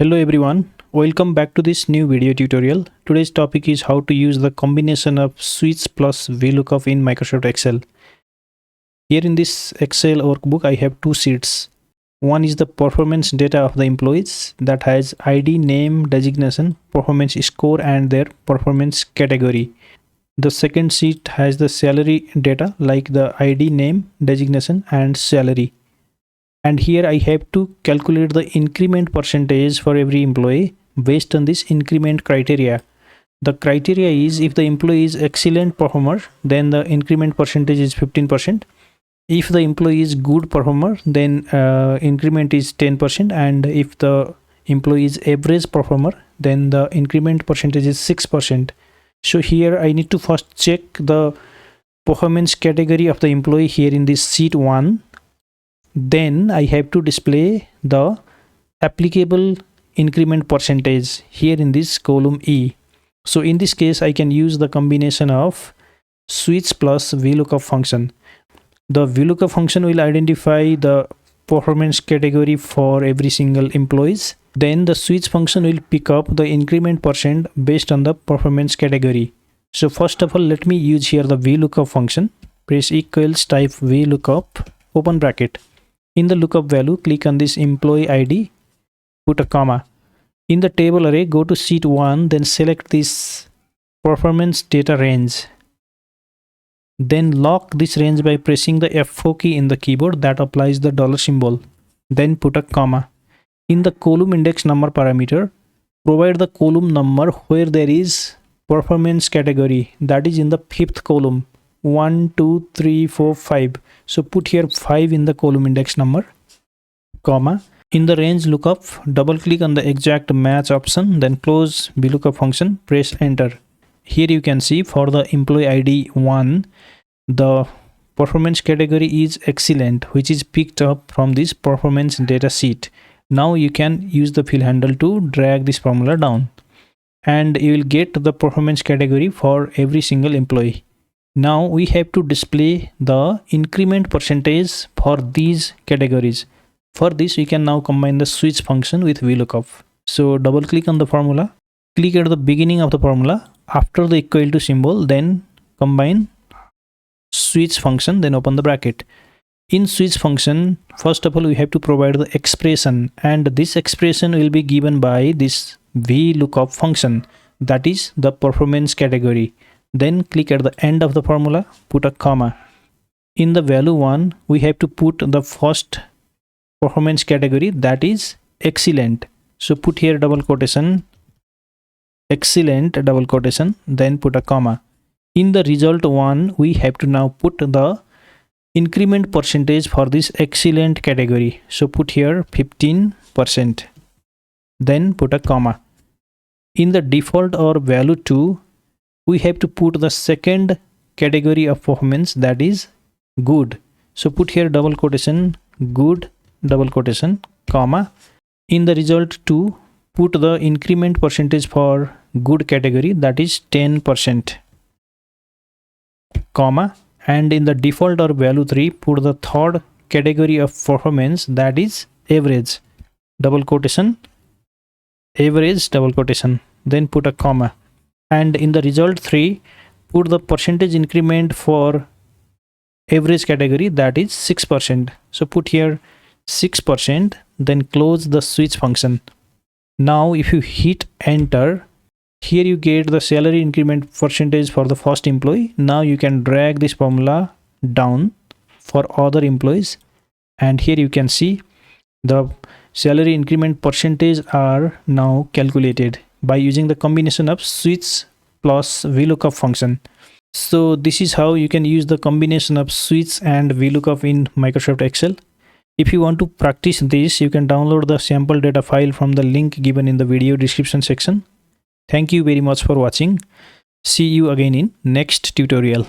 Hello everyone, welcome back to this new video tutorial. Today's topic is how to use the combination of switch plus VLOOKUP in Microsoft Excel. Here in this Excel workbook I have two sheets. One is the performance data of the employees that has ID, name, designation, performance score and their performance category. The second sheet has the salary data like the ID, name, designation and salary. And here I have to calculate the increment percentage for every employee based on this increment criteria. The criteria is if the employee is excellent performer, then the increment percentage is 15%. If the employee is good performer, then increment is 10%. And if the employee is average performer, then the increment percentage is 6%. So here I need to first check the performance category of the employee here in this sheet 1. Then I have to display the applicable increment percentage here in this column E. So in this case I can use the combination of switch plus VLOOKUP function. The VLOOKUP function will identify the performance category for every single employees. Then the switch function will pick up the increment percent based on the performance category. So first of all, let me use here the VLOOKUP function. Press equals, type VLOOKUP, open bracket. In the lookup value, click on this employee ID, put a comma. In the table array, go to sheet 1, then select this performance data range. Then lock this range by pressing the F4 key in the keyboard that applies the dollar symbol. Then put a comma. In the column index number parameter, provide the column number where there is performance category, that is in the 5th column. 1, 2, 3, 4, 5. So put here 5 in the column index number, comma. In the range lookup, double click on the exact match option, then close VLOOKUP function, press enter. Here you can see for the employee ID 1, the performance category is excellent, which is picked up from this performance data sheet. Now you can use the fill handle to drag this formula down and you will get the performance category for every single employee. Now we have to display the increment percentage for these categories. For this we can now combine the switch function with VLOOKUP. So double click on the formula, click at the beginning of the formula, after the equal to symbol, then combine switch function, then open the bracket. In switch function, first of all we have to provide the expression, and this expression will be given by this VLOOKUP function, that is the performance category. Then click at the end of the formula, put a comma. In the value 1, we have to put the first performance category, that is excellent. So put here double quotation, excellent, double quotation, then put a comma. In the result 1, we have to now put the increment percentage for this excellent category. So put here 15%, then put a comma. In the default or value 2, we have to put the second category of performance, that is good. So put here double quotation, good, double quotation, comma. In the result 2, put the increment percentage for good category, that is 10%, comma. And in the default or value 3, put the third category of performance, that is average, double quotation, average, double quotation, then put a comma. And in the result 3, put the percentage increment for average category, that is 6%. So put here 6%, then close the switch function. Now if you hit enter, here you get the salary increment percentage for the first employee. Now you can drag this formula down for other employees, and here you can see the salary increment percentage are now calculated by using the combination of switch plus VLOOKUP function. So this is how you can use the combination of switch and VLOOKUP in Microsoft Excel. If you want to practice this, you can download the sample data file from the link given in the video description section. Thank you very much for watching. See you again in next tutorial.